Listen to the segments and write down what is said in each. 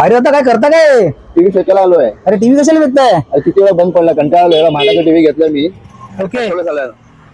अरे आता काय करता काय? टीव्ही शेकायला आलोय. अरे टीव्ही कशाला विकताय? अरे किती वेळा बंद पडला, कंटाळा आला. एवढा महागाचा टीव्ही घेतला मी. ओके. थोडं झालं.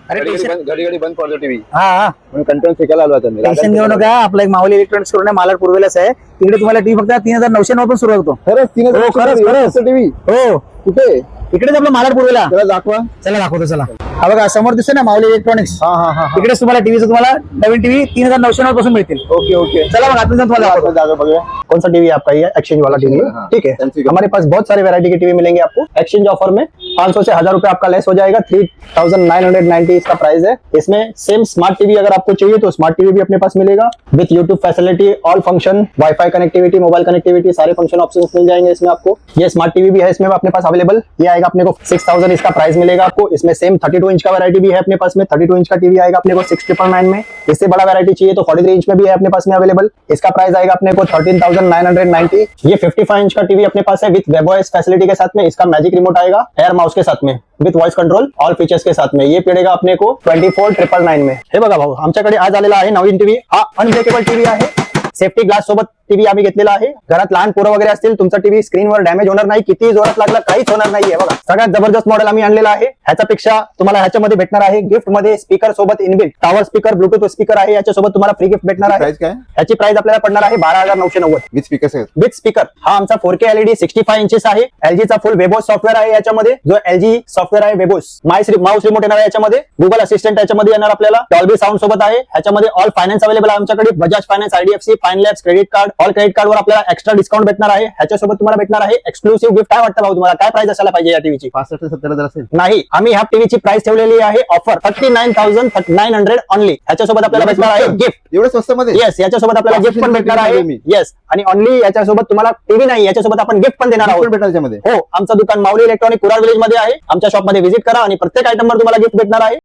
अरे घडी घडी बंद पडतो टीव्ही, हा म्हणून कंट्रोल शेकायला आलो आता मी. टेन्शन घेऊ नका. आपला एक माऊली इलेक्ट्रॉनिक्स करून मालाड पूर्वेलाच आहे. तिकडे तुम्हाला टीव्ही फक्त 3990 पण सुरू होतो. खरंच 3000 खरंच. टीव्ही हो कुठे? इकडेच आपलं मालाड पूर्वेला. त्याला दाखवा. चला दाखवतो. चला हा बघा समोर दिसतोय ना माऊली इलेक्ट्रॉनिक्स. हा हा हा. तिकडेच तुम्हाला टीव्हीचं तुम्हाला नवीन टीव्ही 3990 पासून मिळतील. Okay okay. चला मग आता तुम्हाला दाखवतो. जागा बघूया. कौन सा टीवी आपका? ये एक्सचेंज वाला टीवी है। हाँ, ठीक है, MCQ। हमारे पास बहुत सारे वैरायटी के टीवी मिलेंगे आपको एक्सचेंज ऑफर में। 500 से 1000 रुपए आपका लेस हो जाएगा। 3990 इसका प्राइस है। इसमें सेम स्मार्ट टीवी अगर आपको चाहिए तो स्मार्ट टीवी भी अपने पास मिलेगा विद YouTube facility, all function, wifi connectivity, mobile connectivity, सारे फंक्शन ऑप्शन मिल जाएंगे इसमें आपको। ये स्मार्ट टीवी भी है इसमें अपने पास अवेलेबल। ये आएगा अपने को 6000 इसका प्राइस मिलेगा आपको। इसमें सेम 32 इंच का वैरायटी भी है अपने पास में। 32 इंच का टीवी आएगा अपने को 6999 में। इससे बड़ा वैरायटी चाहिए तो 43 इंच में भी है अपने पास में अवेलेबल। इसका प्राइस आएगा अपने को 13990। ये 55 इंच का टीवी अपने पास है विद वेब ओएस फैसिलिटी के साथ में। इसका मैजिक रिमोट आएगा एयर माउस के साथ में with voice control all features के साथ में। ये पड़ेगा अपने को 24999 में। हे बघा भाऊ, आमच्याकडे आज आलेला आहे नवीन टीव्ही। हा अनब्रेकेबल टीव्ही आहे। सेफ्टी ग्लास सोबत टीव्ही आम्ही घेतलेला आहे। घरात लहान पोरं वगैरे असतील, तुमचा टीव्ही स्क्रीनवर डॅमेज होणार नाही, किती जोरात लागला काहीच होणार नाहीये। बघा सगळ्यात जबरदस्त मॉडेल आम्ही आणलेला आहे। ह्याच्यापेक्षा तुम्हाला ह्याच्यामध्ये भेटणार आहे गिफ्ट मध्ये स्पीकर सोबत inbuilt tower speaker, Bluetooth speaker आहे। याच्यासोबत तुम्हाला फ्री गिफ्ट भेटणार आहे। प्राइस काय? ह्याची प्राइस आपल्याला पडणार आहे 12990 विथ स्पीकर. With speaker. हा आमचा 4K LED 65 इंचेस आहे। LG चा फुल वेबोस सॉफ्टवेअर आहे याच्यामध्ये, जो LG सॉफ्टवेअर आहे वेबोस। माउस रिमोट येणार आहे याच्यामध्ये, गुगल असिस्टंट याच्यामध्ये येणार आपल्याला, डॉल्बी साऊंड सोबत आहे। ह्याच्यामध्ये ऑल फायनान्स अवेलेबल आहे आमच्याकडे, बजाज फायनान्स, IDFC, फाइनलॅब्स, credit card, all credit card वर आपल्याला एक्स्ट्रा डिस्काउंट भेटणार आहे। ह्याच्यासोबत तुम्हाला भेटणार आहे एक्सक्लुसिव्ह गिफ्ट। काय वाटतं भाऊ तुम्हाला, काय प्राइस असायला पाहिजे या टीव्हीची? 65 ते 70,000 असेल. नाही, आम्ही ह्या टीव्हीची प्राइस ठेवलेली आहे ऑफर 39,900 ओनली। ह्याच्यासोबत आपल्याला भेटणार आहे गिफ्ट। एवढं स्वस्त मध्ये? येस, याच्यासोबत आपल्याला गिफ्ट पण भेटणार आहे। येस, आणि ओनली याच्यासोबत तुम्हाला टीव्ही नाही, याच्यासोबत आपण गिफ्ट पण देणार आहोत। भेटणार त्याच्यामध्ये? हो, आमचं दुकान माऊली इलेक्ट्रॉनिक कुराड विलेज मध्ये आहे। आमच्या शॉप मध्ये व्हिजिट करा आणि प्रत्येक आयटम वर तुम्हाला गिफ्ट भेटणार आहे।